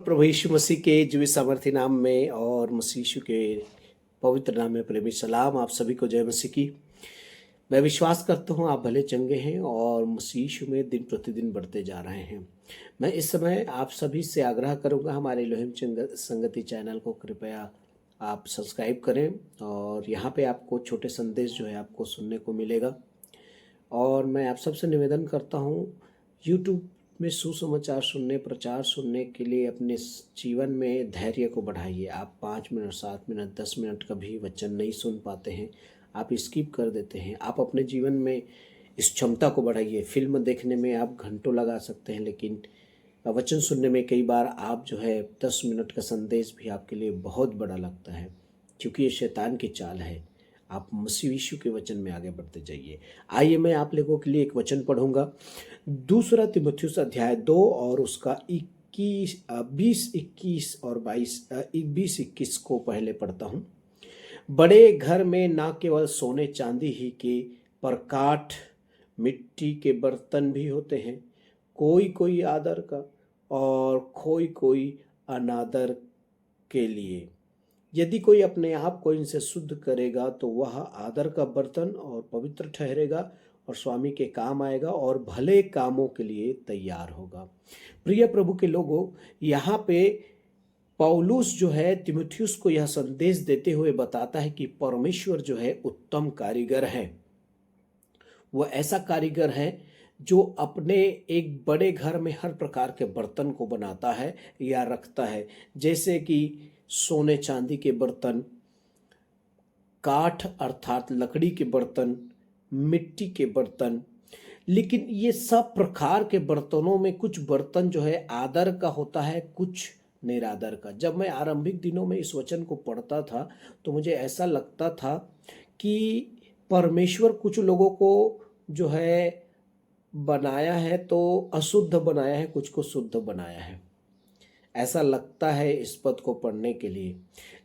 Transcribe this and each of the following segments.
प्रभु यीशु मसीह के जीवित सामर्थ्य नाम में और मसीह यीशु के पवित्र नाम में प्रेमी सलाम आप सभी को। जय मसीह की। मैं विश्वास करता हूँ आप भले चंगे हैं और मसीह यीशु में दिन प्रतिदिन बढ़ते जा रहे हैं। मैं इस समय आप सभी से आग्रह करूँगा, हमारे एलोहिम संगति चैनल को कृपया आप सब्सक्राइब करें और यहाँ पे आपको छोटे संदेश जो है आपको सुनने को मिलेगा। और मैं आप सबसे निवेदन करता हूँ, यूट्यूब में सुसमाचार सुनने, प्रचार सुनने के लिए अपने जीवन में धैर्य को बढ़ाइए। आप 5 मिनट, 7 मिनट, 10 मिनट कभी वचन नहीं सुन पाते हैं, आप स्किप कर देते हैं। आप अपने जीवन में इस क्षमता को बढ़ाइए। फिल्म देखने में आप घंटों लगा सकते हैं, लेकिन वचन सुनने में कई बार आप जो है 10 मिनट का संदेश भी आपके लिए बहुत बड़ा लगता है, क्योंकि ये शैतान की चाल है। आप मसीह यीशु के वचन में आगे बढ़ते जाइए। आइए मैं आप लोगों के लिए एक वचन पढ़ूंगा, 2 तीमुथियुस अध्याय 2 और उसका 20, 21 और 20-21 को पहले पढ़ता हूँ। बड़े घर में ना केवल सोने चांदी ही के, पर काठ मिट्टी के बर्तन भी होते हैं, कोई कोई आदर का और कोई कोई अनादर के लिए। यदि कोई अपने आप को इनसे शुद्ध करेगा तो वह आदर का बर्तन और पवित्र ठहरेगा और स्वामी के काम आएगा और भले कामों के लिए तैयार होगा। प्रिय प्रभु के लोगों, यहाँ पे पौलुस जो है तीमुथियुस को यह संदेश देते हुए बताता है कि परमेश्वर जो है उत्तम कारीगर है। वह ऐसा कारीगर है जो अपने एक बड़े घर में हर प्रकार के बर्तन को बनाता है या रखता है, जैसे कि सोने चांदी के बर्तन, काठ अर्थात लकड़ी के बर्तन, मिट्टी के बर्तन। लेकिन ये सब प्रकार के बर्तनों में कुछ बर्तन जो है आदर का होता है, कुछ निरादर का। जब मैं आरंभिक दिनों में इस वचन को पढ़ता था तो मुझे ऐसा लगता था कि परमेश्वर कुछ लोगों को जो है बनाया है तो अशुद्ध बनाया है, कुछ को शुद्ध बनाया है, ऐसा लगता है इस पद को पढ़ने के लिए।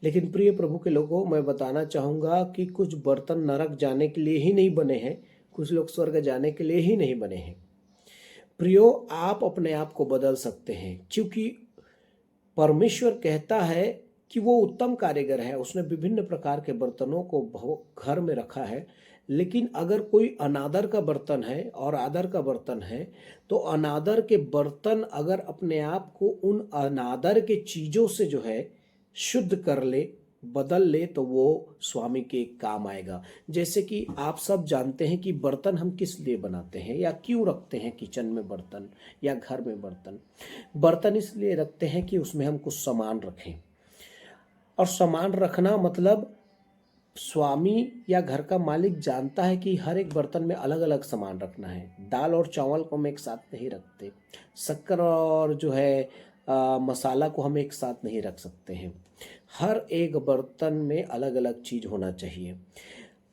लेकिन प्रिय प्रभु के लोगों, मैं बताना चाहूँगा कि कुछ बर्तन नरक जाने के लिए ही नहीं बने हैं, कुछ लोग स्वर्ग जाने के लिए ही नहीं बने हैं। प्रियो, आप अपने आप को बदल सकते हैं, क्योंकि परमेश्वर कहता है कि वो उत्तम कारीगर है। उसने विभिन्न प्रकार के बर्तनों को घर में रखा है। लेकिन अगर कोई अनादर का बर्तन है और आदर का बर्तन है, तो अनादर के बर्तन अगर अपने आप को उन अनादर के चीज़ों से जो है शुद्ध कर ले, बदल ले, तो वो स्वामी के काम आएगा। जैसे कि आप सब जानते हैं कि बर्तन हम किस लिए बनाते हैं या क्यों रखते हैं किचन में बर्तन या घर में बर्तन। बर्तन इसलिए रखते हैं कि उसमें हम कुछ सामान रखें, और सामान रखना मतलब स्वामी या घर का मालिक जानता है कि हर एक बर्तन में अलग अलग सामान रखना है। दाल और चावल को हम एक साथ नहीं रखते, शक्कर और जो है मसाला को हम एक साथ नहीं रख सकते हैं। हर एक बर्तन में अलग अलग चीज़ होना चाहिए।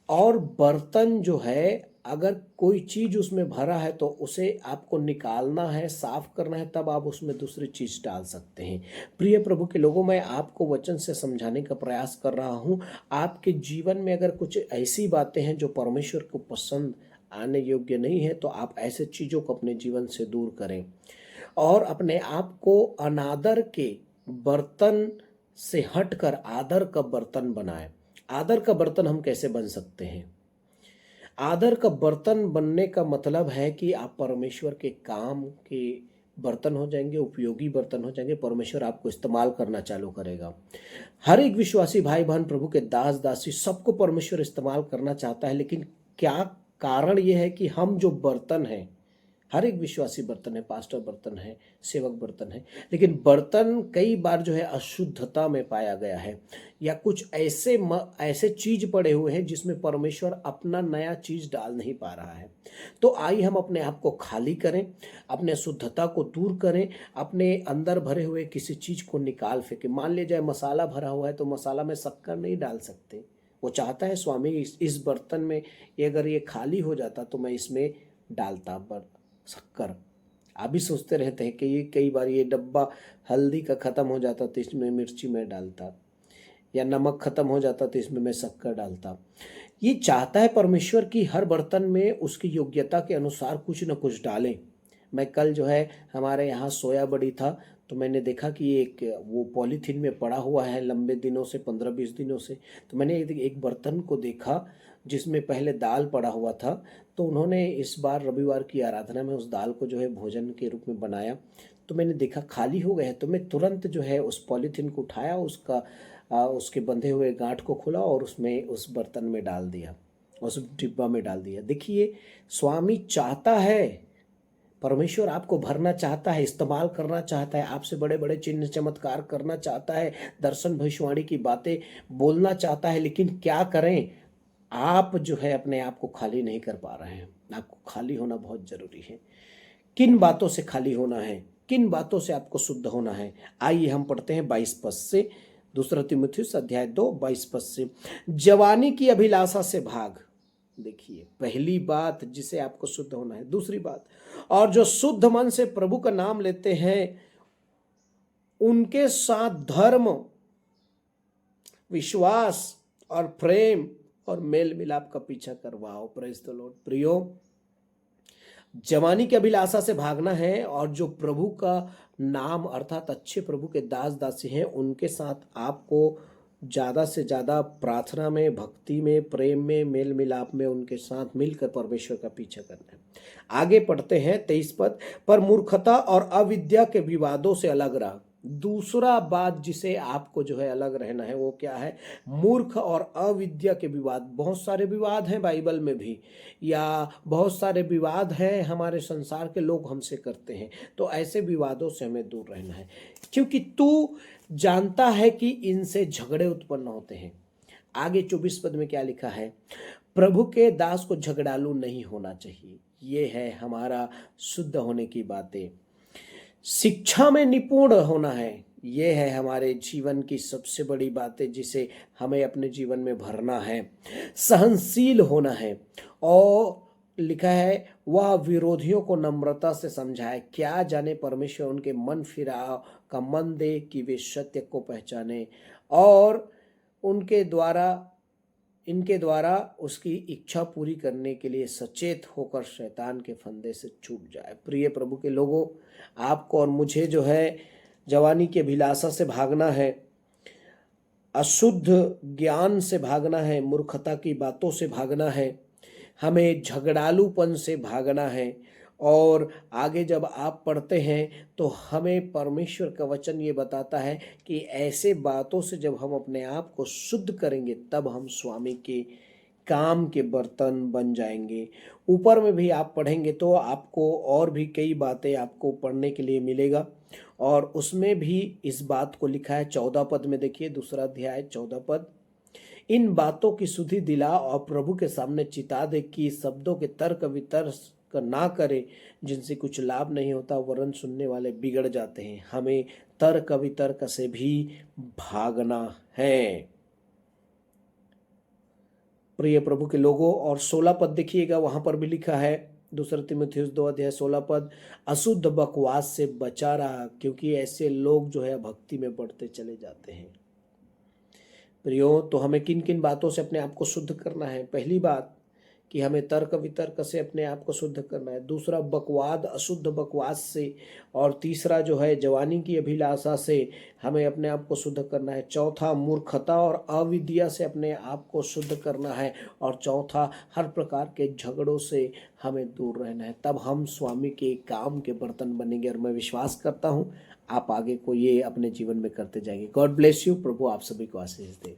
और बर्तन जो है, अगर कोई चीज़ उसमें भरा है तो उसे आपको निकालना है, साफ करना है, तब आप उसमें दूसरी चीज़ डाल सकते हैं। प्रिय प्रभु के लोगों, मैं आपको वचन से समझाने का प्रयास कर रहा हूँ। आपके जीवन में अगर कुछ ऐसी बातें हैं जो परमेश्वर को पसंद आने योग्य नहीं है, तो आप ऐसे चीज़ों को अपने जीवन से दूर करें और अपने आप को अनादर के बर्तन से हटकर आदर का बर्तन बनाएं। आदर का बर्तन हम कैसे बन सकते हैं? आदर का बर्तन बनने का मतलब है कि आप परमेश्वर के काम के बर्तन हो जाएंगे, उपयोगी बर्तन हो जाएंगे। परमेश्वर आपको इस्तेमाल करना चालू करेगा। हर एक विश्वासी भाई बहन, प्रभु के दास दासी, सबको परमेश्वर इस्तेमाल करना चाहता है। लेकिन क्या कारण यह है कि हम जो बर्तन हैं, हर एक विश्वासी बर्तन है, पास्टर बर्तन है, सेवक बर्तन है, लेकिन बर्तन कई बार जो है अशुद्धता में पाया गया है, या कुछ ऐसे चीज पड़े हुए हैं जिसमें परमेश्वर अपना नया चीज डाल नहीं पा रहा है। तो आइए हम अपने आप को खाली करें, अपने अशुद्धता को दूर करें, अपने अंदर भरे हुए किसी चीज को निकाल फेंके। मान लिया जाए मसाला भरा हुआ है तो मसाला में शक्कर नहीं डाल सकते। वो चाहता है स्वामी इस बर्तन में अगर ये खाली हो जाता तो मैं इसमें डालता शक्कर। आप भी सोचते रहते हैं कि ये कई बार ये डब्बा हल्दी का ख़त्म हो जाता तो इसमें मिर्ची में डालता, या नमक ख़त्म हो जाता तो इसमें मैं शक्कर डालता। ये चाहता है परमेश्वर की हर बर्तन में उसकी योग्यता के अनुसार कुछ न कुछ डालें। मैं कल जो है हमारे यहाँ सोया बड़ी था, तो मैंने देखा कि एक वो पॉलीथीन में पड़ा हुआ है लंबे दिनों से, 15-20 दिनों से। तो मैंने एक बर्तन को देखा जिसमें पहले दाल पड़ा हुआ था। तो उन्होंने इस बार रविवार की आराधना में उस दाल को जो है भोजन के रूप में बनाया। तो मैंने देखा खाली हो गया है, तो मैं तुरंत जो है उस पॉलीथीन को उठाया, उसके बंधे हुए गांठ को खोला और उसमें उस बर्तन में डाल दिया, उस डिब्बा में डाल दिया। देखिए, स्वामी चाहता है, परमेश्वर आपको भरना चाहता है, इस्तेमाल करना चाहता है, आपसे बड़े बड़े चिन्ह चमत्कार करना चाहता है, दर्शन भविष्यवाणी की बातें बोलना चाहता है। लेकिन क्या करें, आप जो है अपने आप को खाली नहीं कर पा रहे हैं। आपको खाली होना बहुत जरूरी है। किन बातों से खाली होना है, किन बातों से आपको शुद्ध होना है? आइए हम पढ़ते हैं 22 पद से, दूसरा तीमुथियुस अध्याय 2 22 पद से। जवानी की अभिलाषा से भाग। देखिए, पहली बात जिसे आपको शुद्ध होना है। दूसरी बात, और जो शुद्ध मन से प्रभु का नाम लेते हैं उनके साथ धर्म, विश्वास और प्रेम और मेल मिलाप का पीछा करवाओ। Praise the Lord. प्रियो, जवानी की अभिलाषा से भागना है, और जो प्रभु का नाम अर्थात अच्छे प्रभु के दास दासी हैं उनके साथ आपको ज़्यादा से ज़्यादा प्रार्थना में, भक्ति में, प्रेम में, मेल मिलाप में उनके साथ मिलकर परमेश्वर का पीछा करना है। आगे पढ़ते हैं 23 पद। पर मूर्खता और अविद्या के विवादों से अलग रहा। दूसरा बात जिसे आपको जो है अलग रहना है वो क्या है? मूर्ख और अविद्या के विवाद। बहुत सारे विवाद हैं बाइबल में भी, या बहुत सारे विवाद हैं हमारे संसार के लोग हमसे करते हैं। तो ऐसे विवादों से हमें दूर रहना है, क्योंकि तू जानता है कि इनसे झगड़े उत्पन्न होते हैं। आगे 24 पद में क्या लिखा है? प्रभु के दास को झगड़ालू नहीं होना चाहिए। ये है हमारा शुद्ध होने की बातें। शिक्षा में निपुण होना है, ये है हमारे जीवन की सबसे बड़ी बातें जिसे हमें अपने जीवन में भरना है। सहनशील होना है, और लिखा है वह विरोधियों को नम्रता से समझाए। क्या जाने परमेश्वर उनके मन फिराव का मन दे कि वे सत्य को पहचाने और इनके द्वारा उसकी इच्छा पूरी करने के लिए सचेत होकर शैतान के फंदे से छूट जाए। प्रिय प्रभु के लोगों, आपको और मुझे जो है जवानी की अभिलाषा से भागना है, अशुद्ध ज्ञान से भागना है, मूर्खता की बातों से भागना है, हमें झगड़ालूपन से भागना है। और आगे जब आप पढ़ते हैं तो हमें परमेश्वर का वचन ये बताता है कि ऐसे बातों से जब हम अपने आप को शुद्ध करेंगे तब हम स्वामी के काम के बर्तन बन जाएंगे। ऊपर में भी आप पढ़ेंगे तो आपको और भी कई बातें आपको पढ़ने के लिए मिलेगा, और उसमें भी इस बात को लिखा है 14 पद में। देखिए, दूसरा अध्याय 14 पद। इन बातों की सुधि दिला और प्रभु के सामने चिता दे कि शब्दों के तर्क वितर्क ना करे जिनसे कुछ लाभ नहीं होता, वरन सुनने वाले बिगड़ जाते हैं। हमें तर्क वितर्क से भी भागना है, प्रिय प्रभु के लोगों। और 16 पद देखिएगा, वहां पर भी लिखा है, दूसरा तीमुथियुस 2 अध्याय 16 पद। अशुद्ध बकवास से बचा रहा, क्योंकि ऐसे लोग जो है भक्ति में बढ़ते चले जाते हैं। प्रियो, तो हमें किन किन बातों से अपने आप को शुद्ध करना है? पहली बात कि हमें तर्क वितर्क से अपने आप को शुद्ध करना है। दूसरा, बकवाद, अशुद्ध बकवास से। और तीसरा जो है जवानी की अभिलाषा से हमें अपने आप को शुद्ध करना है। चौथा, मूर्खता और अविद्या से अपने आप को शुद्ध करना है। और चौथा, हर प्रकार के झगड़ों से हमें दूर रहना है। तब हम स्वामी के काम के बर्तन बनेंगे, और मैं विश्वास करता हूँ आप आगे को ये अपने जीवन में करते जाएंगे। God bless you. प्रभु आप सभी को आशीष दे।